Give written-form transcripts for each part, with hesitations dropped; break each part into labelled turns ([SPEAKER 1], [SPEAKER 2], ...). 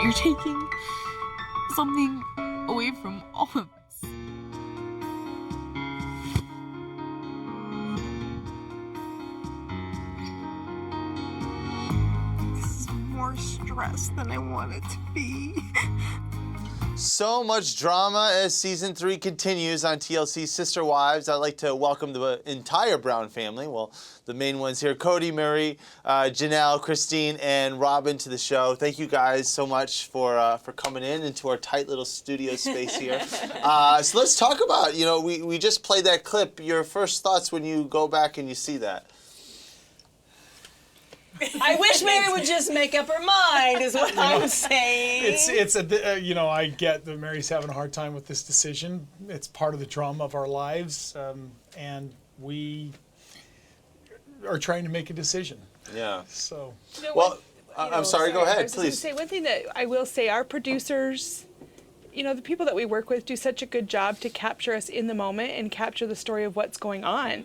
[SPEAKER 1] You're taking something away from all of us.
[SPEAKER 2] This is more stress than I want it to be.
[SPEAKER 3] So much drama as season 3 continues on TLC's Sister Wives. I'd like to welcome the entire Brown family. Well, the main ones here, Cody, Murray, Janelle, Christine, and Robin to the show. Thank you guys so much for coming into our tight little studio space here. So let's talk about, we just played that clip. Your first thoughts when you go back and you see that.
[SPEAKER 4] I wish Mary would just make up her mind, is what I'm saying.
[SPEAKER 5] I get that Mary's having a hard time with this decision. It's part of the drama of our lives, and we are trying to make a decision.
[SPEAKER 3] Yeah.
[SPEAKER 5] So.
[SPEAKER 3] I'm sorry. Go ahead,
[SPEAKER 6] I was just
[SPEAKER 3] please.
[SPEAKER 6] going to say one thing that I will say: our producers, the people that we work with, do such a good job to capture us in the moment and capture the story of what's going on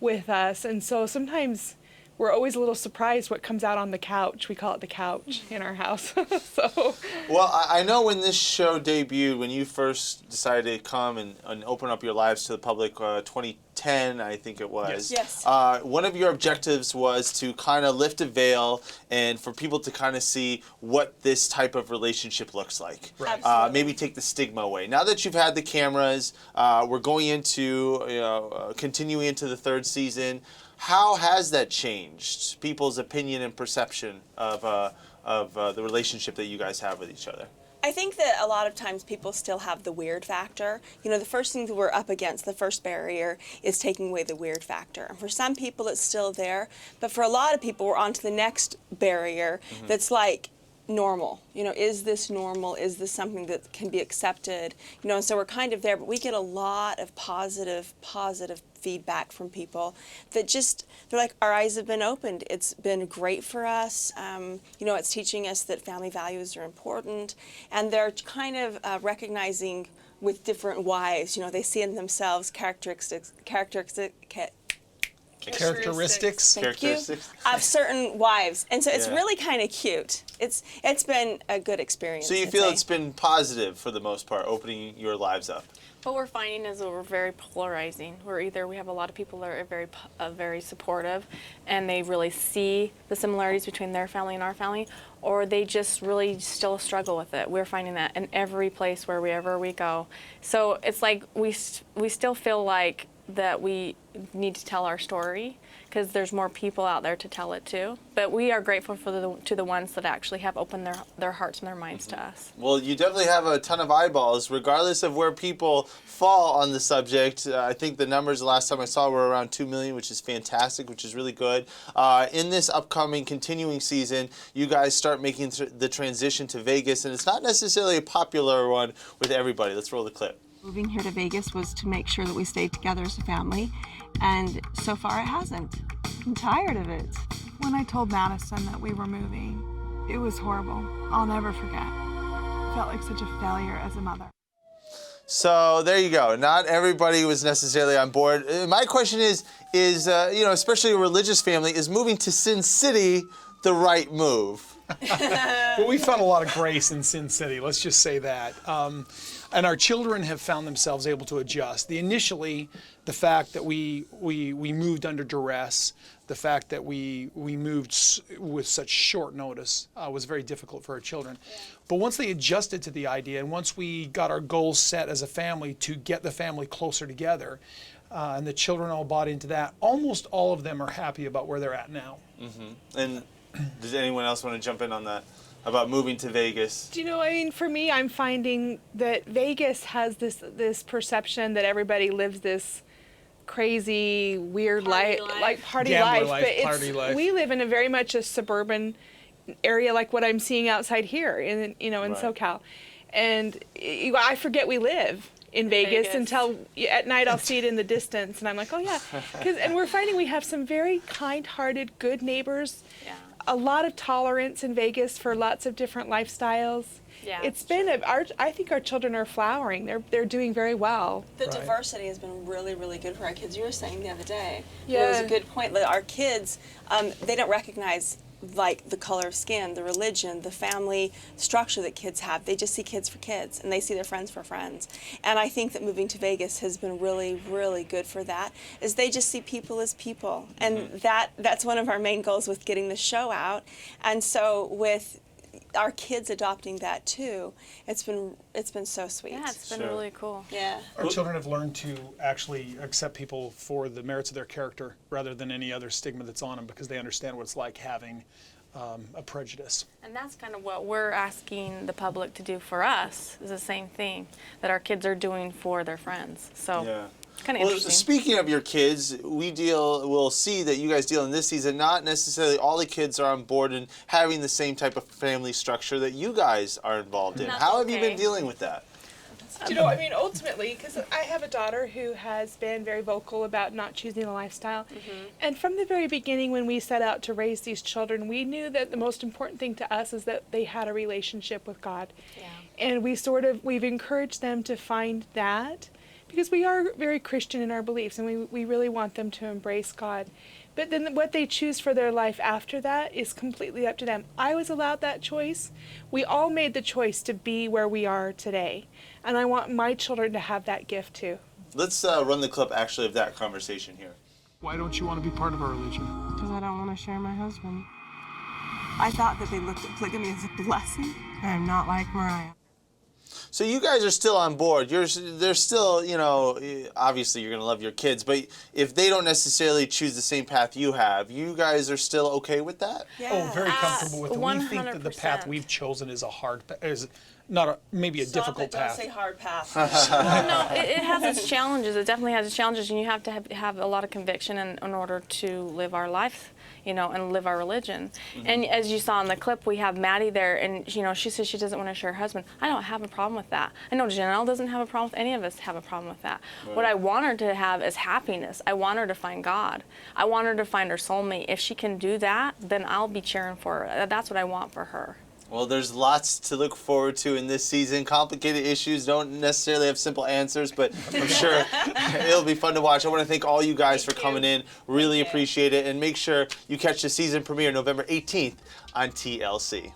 [SPEAKER 6] with us. And so sometimes we're always a little surprised what comes out on the couch. We call it the couch in our house.
[SPEAKER 3] Well, I know when this show debuted, when you first decided to come and open up your lives to the public, 2010, I think it was.
[SPEAKER 4] Yes.
[SPEAKER 3] One of your objectives was to kind of lift a veil and for people to kind of see what this type of relationship looks like.
[SPEAKER 4] Right.
[SPEAKER 3] Maybe take the stigma away. Now that you've had the cameras, we're going into, continuing into the 3rd season. How has that changed people's opinion and perception of the relationship that you guys have with each other?
[SPEAKER 4] I think that a lot of times people still have the weird factor. The first thing that we're up against, the first barrier, is taking away the weird factor. And for some people, it's still there. But for a lot of people, we're on to the next barrier that's like normal. Is this normal? Is this something that can be accepted? And so we're kind of there. But we get a lot of positive feedback from people that they're like, our eyes have been opened. It's been great for us. It's teaching us that family values are important, and they're kind of recognizing with different wives. They see in themselves characteristics Thank you, of certain wives, and so it's really kind of cute. It's been a good experience.
[SPEAKER 3] So you feel it's been positive for the most part, opening your lives up.
[SPEAKER 7] What we're finding is that we're very polarizing. We have a lot of people that are very supportive, and they really see the similarities between their family and our family, or they just really still struggle with it. We're finding that in every place wherever we go. So it's like we still feel like that we need to tell our story because there's more people out there to tell it to. But we are grateful to the ones that actually have opened their hearts and their minds to us.
[SPEAKER 3] Well, you definitely have a ton of eyeballs, regardless of where people fall on the subject. I think the numbers the last time I saw were around 2 million, which is fantastic, which is really good. In this upcoming continuing season, you guys start making the transition to Vegas, and it's not necessarily a popular one with everybody. Let's roll the clip.
[SPEAKER 2] Moving here to Vegas was to make sure that we stayed together as a family, and so far it hasn't. I'm tired of it.
[SPEAKER 8] When I told Madison that we were moving, it was horrible. I'll never forget. I felt like such a failure as a mother.
[SPEAKER 3] So there you go. Not everybody was necessarily on board. My question is especially a religious family, is moving to Sin City the right move?
[SPEAKER 5] Well, we found a lot of grace in Sin City, let's just say that. And our children have found themselves able to adjust. Initially, the fact that we moved under duress, the fact that we moved with such short notice was very difficult for our children. But once they adjusted to the idea, and once we got our goals set as a family to get the family closer together, and the children all bought into that, almost all of them are happy about where they're at now.
[SPEAKER 3] And does anyone else want to jump in on that, about moving to Vegas?
[SPEAKER 6] For me, I'm finding that Vegas has this perception that everybody lives this crazy, weird life, like party life. But we live in a very much a suburban area, like what I'm seeing outside here in SoCal, and I forget we live in Vegas until at night I'll see it in the distance, and I'm like, oh yeah, and we're finding we have some very kind-hearted, good neighbors.
[SPEAKER 7] Yeah.
[SPEAKER 6] A lot of tolerance in Vegas for lots of different lifestyles.
[SPEAKER 7] Yeah,
[SPEAKER 6] it's been I think our children are flowering. They're doing very well.
[SPEAKER 4] The diversity has been really, really good for our kids. You were saying the other day.
[SPEAKER 6] Yeah.
[SPEAKER 4] It was a good point. That our kids, they don't recognize like the color of skin, the religion, the family structure that kids have. They just see kids for kids, and they see their friends for friends. And I think that moving to Vegas has been really, really good for that, is they just see people as people. And that's one of our main goals with getting the show out. And so with our kids adopting that too, it's been so sweet.
[SPEAKER 7] Yeah, it's been really cool.
[SPEAKER 4] Yeah.
[SPEAKER 5] Our children have learned to actually accept people for the merits of their character rather than any other stigma that's on them, because they understand what it's like having a prejudice.
[SPEAKER 7] And that's kind of what we're asking the public to do for us, is the same thing that our kids are doing for their friends. So.
[SPEAKER 3] Yeah.
[SPEAKER 7] Kind of
[SPEAKER 3] well,
[SPEAKER 7] interesting.
[SPEAKER 3] Speaking of your kids, we'll see that you guys deal in this season. Not necessarily all the kids are on board and having the same type of family structure that you guys are involved in. How have you been dealing with that?
[SPEAKER 6] You know, I mean, ultimately, because I have a daughter who has been very vocal about not choosing a lifestyle. And from the very beginning, when we set out to raise these children, we knew that the most important thing to us is that they had a relationship with God.
[SPEAKER 7] Yeah.
[SPEAKER 6] And we've encouraged them to find that, because we are very Christian in our beliefs, and we really want them to embrace God. But then what they choose for their life after that is completely up to them. I was allowed that choice. We all made the choice to be where we are today. And I want my children to have that gift too.
[SPEAKER 3] Let's run the clip actually of that conversation here.
[SPEAKER 5] Why don't you want to be part of our religion?
[SPEAKER 2] Because I don't want to share my husband. I thought that they looked at polygamy as a blessing. I'm not like Mariah.
[SPEAKER 3] So you guys are still on board. They're still, you know, obviously you're going to love your kids, but if they don't necessarily choose the same path you have, you guys are still okay with that?
[SPEAKER 4] Yeah.
[SPEAKER 5] Oh, very comfortable with it. We think that the
[SPEAKER 7] 100%.
[SPEAKER 5] path we've chosen is maybe a difficult path.
[SPEAKER 4] Don't say hard path.
[SPEAKER 7] No, it has its challenges. It definitely has its challenges, and you have to have a lot of conviction in order to live our life, you know, and live our religion. And as you saw in the clip, we have Maddie there, and you know, she says she doesn't want to share her husband. I don't have a problem with that. I know Janelle doesn't have a problem with any of us have a problem with that. Right. What I want her to have is happiness. I want her to find God. I want her to find her soulmate. If she can do that, then I'll be cheering for her. That's what I want for her.
[SPEAKER 3] Well, there's lots to look forward to in this season. Complicated issues don't necessarily have simple answers, but I'm sure it'll be fun to watch. I want to thank all you guys for coming in. Really appreciate it. And make sure you catch the season premiere November 18th on TLC.